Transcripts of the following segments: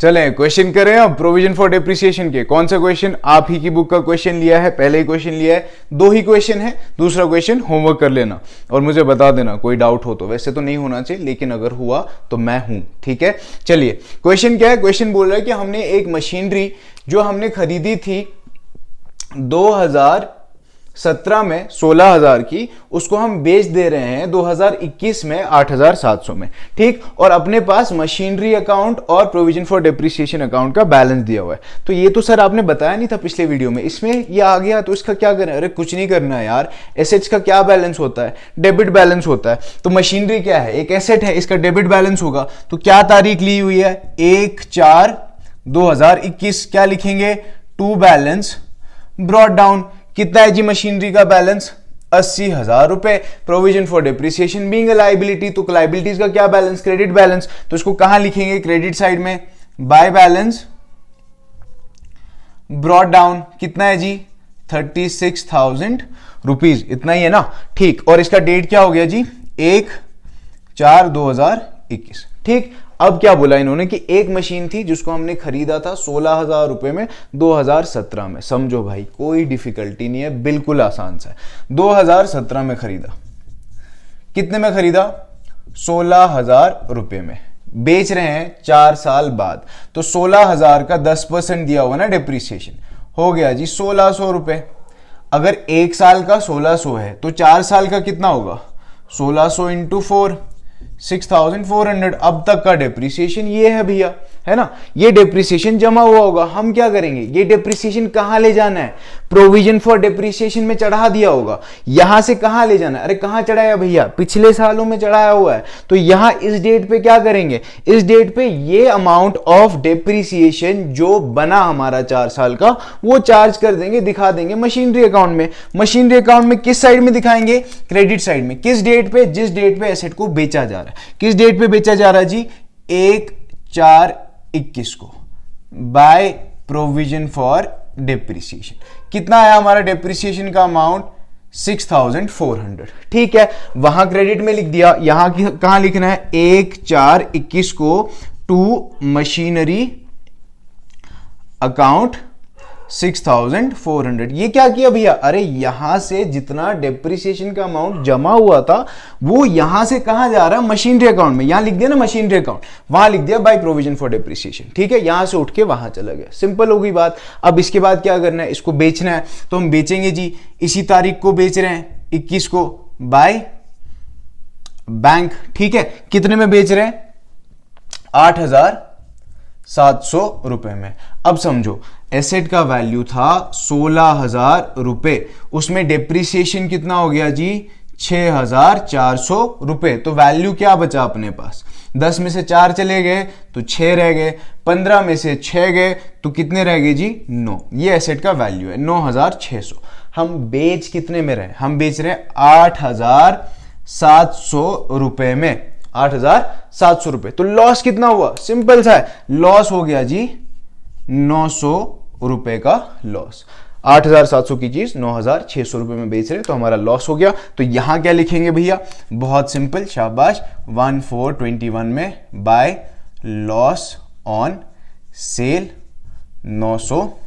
चलें क्वेश्चन करें अब प्रोविजन फॉर डेप्रिसिएशन के। कौन सा क्वेश्चन? आप ही की बुक का क्वेश्चन लिया है, पहले ही क्वेश्चन लिया है, दो ही क्वेश्चन है, दूसरा क्वेश्चन होमवर्क कर लेना और मुझे बता देना कोई डाउट हो तो। वैसे तो नहीं होना चाहिए लेकिन अगर हुआ तो मैं हूं, ठीक है। चलिए क्वेश्चन क्या है? क्वेश्चन बोल रहा है कि हमने एक मशीनरी जो हमने खरीदी थी 2017 में 16,000 की, उसको हम बेच दे रहे हैं 2021 में 8,700 में, ठीक। और अपने पास मशीनरी अकाउंट और प्रोविजन फॉर डेप्रिसिएशन अकाउंट का बैलेंस दिया हुआ है। तो ये तो सर आपने बताया नहीं था पिछले वीडियो में, इसमें ये आ गया तो इसका क्या करना है? अरे कुछ नहीं करना है यार। एसेट्स का क्या बैलेंस होता है? डेबिट बैलेंस होता है। तो मशीनरी क्या है? एक एसेट है, इसका डेबिट बैलेंस होगा। तो क्या तारीख ली हुई है? 1/4/2021। क्या लिखेंगे? To balance brought down. कितना है जी मशीनरी का बैलेंस? 80,000 रुपए। Provision for depreciation being a liability, तो लायबिलिटीज का क्या बैलेंस? Credit balance. तो इसको कहां लिखेंगे? क्रेडिट साइड में। By balance brought down. कितना है जी? 36,000 रुपीज। इतना ही है ना, ठीक। और इसका डेट क्या हो गया जी? 1/4/2021, ठीक। अब क्या बोला इन्होंने कि एक मशीन थी जिसको हमने खरीदा था 16,000 रुपए में 2017 में। समझो भाई, कोई डिफिकल्टी नहीं है, बिल्कुल आसान सा है। 2017 में खरीदा। कितने में खरीदा? 16,000 रुपए में। बेच रहे हैं 4 साल बाद, तो 16,000 का 10% दिया हुआ ना डेप्रिसिएशन, हो गया जी 1,600 रुपए। अगर एक साल का 1,600 है तो 4 साल का कितना होगा? 1,600 इंटू 4, 6,400। अब तक का डेप्रिसिएशन ये है भैया, है ना। ये डेप्रिसिएशन जमा हुआ होगा। हम क्या करेंगे? ये डेप्रिसिएशन कहां ले जाना है? प्रोविजन फॉर डेप्रिसिएशन में चढ़ा दिया होगा। यहां से कहां ले जाना है? अरे कहां चढ़ाया भैया? पिछले सालों में चढ़ाया हुआ है। तो यहां इस डेट पे क्या करेंगे? इस डेट पे ये अमाउंट ऑफ डेप्रिसिएशन जो बना हमारा 4 साल का, वो चार्ज कर देंगे, दिखा देंगे मशीनरी अकाउंट में। मशीनरी अकाउंट में किस साइड में दिखाएंगे? क्रेडिट साइड में। किस डेट पे? जिस डेट पे एसेट को बेचा जा रहा है। किस डेट पे बेचा जा रहा है जी? 1/4/21 को, बाय प्रोविजन फॉर डेप्रिसिएशन। कितना आया हमारा डेप्रिसिएशन का अमाउंट? 6,400, ठीक है। वहां क्रेडिट में लिख दिया। यहां कहां लिखना है? 1/4/21 को टू मशीनरी अकाउंट 6,400। ये क्या किया भैया? अरे यहां से जितना डेप्रिसिएशन का अमाउंट जमा हुआ था वो यहां से कहां जा रहा है? मशीनरी अकाउंट में। यहां लिख दिया ना मशीनरी अकाउंट, वहां लिख दिया बाय प्रोविजन फॉर डेप्रिसिएशन, ठीक है। यहां से उठ के वहां चला गया। सिंपल हो गई बात। अब इसके बाद क्या करना है? इसको बेचना है, तो हम बेचेंगे जी, इसी तारीख को बेच रहे हैं 21 को, बाय बैंक, ठीक है। कितने में बेच रहे हैं? 8,700 रुपए में। अब समझो, एसेट का वैल्यू था 16,000 रुपए, उसमें डेप्रिसिएशन कितना हो गया जी? 6,400 रुपए। तो वैल्यू क्या बचा अपने पास? 10 में से 4 चले गए तो 6 रह गए, 15 में से 6 गए तो कितने रह गए जी? 9। ये एसेट का वैल्यू है 9,600। हम बेच कितने में रहे? हम बेच रहे हैं 8,700 रुपए में। 8,700 रुपए। तो लॉस कितना हुआ? सिंपल सा है, लॉस हो गया जी 900 रुपए का लॉस। 8,700 की चीज 9,600 रुपए में बेच रहे तो हमारा लॉस हो गया। तो यहां क्या लिखेंगे भैया? बहुत सिंपल, शाबाश। 1421 में बाय लॉस ऑन सेल 900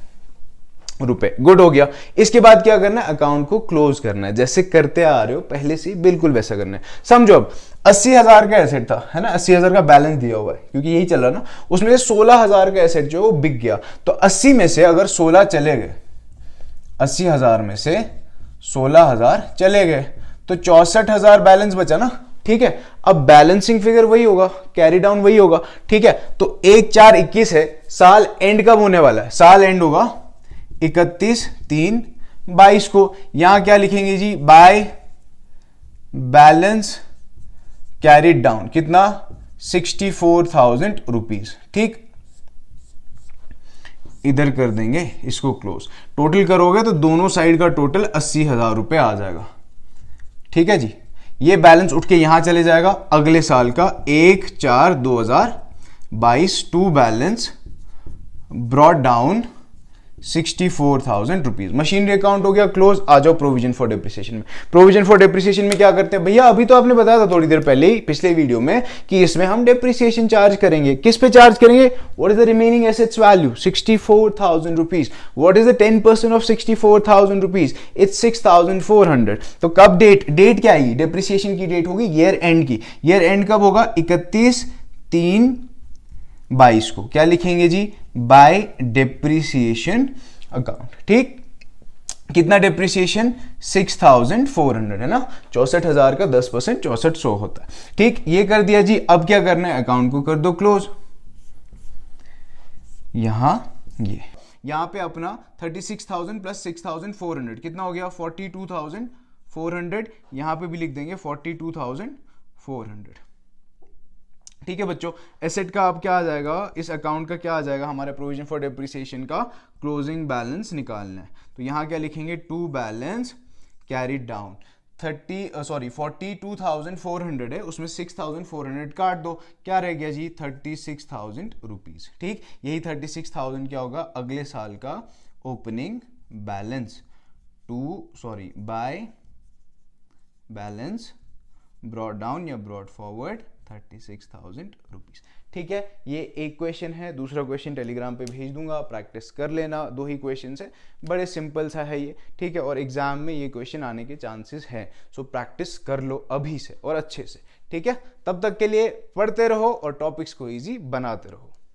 रुपए। गुड हो गया। इसके बाद क्या करना है? अकाउंट को क्लोज करना है, जैसे करते आ रहे हो पहले से, बिल्कुल वैसा करना है। समझो, अब 80,000 का एसेट था, है ना। 80,000 का बैलेंस दिया हुआ है क्योंकि यही चल रहा ना। उसमें से 16,000 का एसेट जो बिक गया, तो 80 में से अगर 16 चले गए, 80,000 में से 16,000 चले गए तो 64,000 बैलेंस बचा ना, ठीक है। अब बैलेंसिंग फिगर वही होगा, कैरी डाउन वही होगा, ठीक है। तो 1/4/21 है, साल एंड कब होने वाला है? साल एंड होगा 31/3/22 को। यहां क्या लिखेंगे जी? By balance carried down. कितना? 64,000 रुपीज, ठीक। इधर कर देंगे इसको क्लोज। टोटल करोगे तो दोनों साइड का टोटल 80,000 रुपए आ जाएगा, ठीक है जी। ये बैलेंस उठ के यहां चले जाएगा अगले साल का 1/4/2022 to balance brought down 64,000 rupees. Machinery account हो गया क्लोज। आ जाओ प्रोविजन फॉर डेप्रिसिएशन में। प्रोविजन फॉर डेप्रिसिएशन में क्या करते हैं भैया, अभी तो आपने बताया था थोड़ी देर पहले ही पिछले वीडियो में कि इसमें हम डेप्रिसिएशन चार्ज करेंगे। किस पे चार्ज करेंगे? What is the remaining assets value? 64,000 rupees. What is the 10% of 64,000 rupees? It's 6,400। तो कब डेट क्या आएगी? डेप्रिसिएशन की डेट होगी ईयर एंड की। ईयर एंड कब होगा? 31/3/22 को। क्या लिखेंगे जी? Bye depreciation account. ठीक, कितना डेप्रिसिएशन? 6,400 है ना। 64,000 का 10% 6400 होता है। ठीक, ये कर दिया जी। अब क्या करना है? अकाउंट को कर दो क्लोज। यहां पे अपना 36,000 प्लस 6,400 कितना हो गया? 42,400। यहां पे भी लिख देंगे 42,400। ठीक है बच्चों, एसेट का अब क्या आ जाएगा? इस अकाउंट का क्या आ जाएगा? हमारे प्रोविजन फॉर डेप्रिसिएशन का क्लोजिंग बैलेंस निकालना है। तो यहां क्या लिखेंगे? टू बैलेंस कैरिड डाउन 42,400 है, उसमें 6,400 काट दो। क्या रह गया जी? 36,000 रुपीज। ठीक, यही 36,000 क्या होगा? अगले साल का opening balance by balance brought down या ब्रॉड फॉरवर्ड 36,000 रुपीज। ठीक है, ये एक क्वेश्चन है। दूसरा क्वेश्चन टेलीग्राम पे भेज दूंगा, प्रैक्टिस कर लेना। दो ही क्वेश्चन है, बड़े सिंपल सा है ये। ठीक है, और एग्जाम में ये क्वेश्चन आने के चांसेस हैं, सो प्रैक्टिस कर लो अभी से और अच्छे से। ठीक है, तब तक के लिए पढ़ते रहो और टॉपिक्स को इजी बनाते रहो।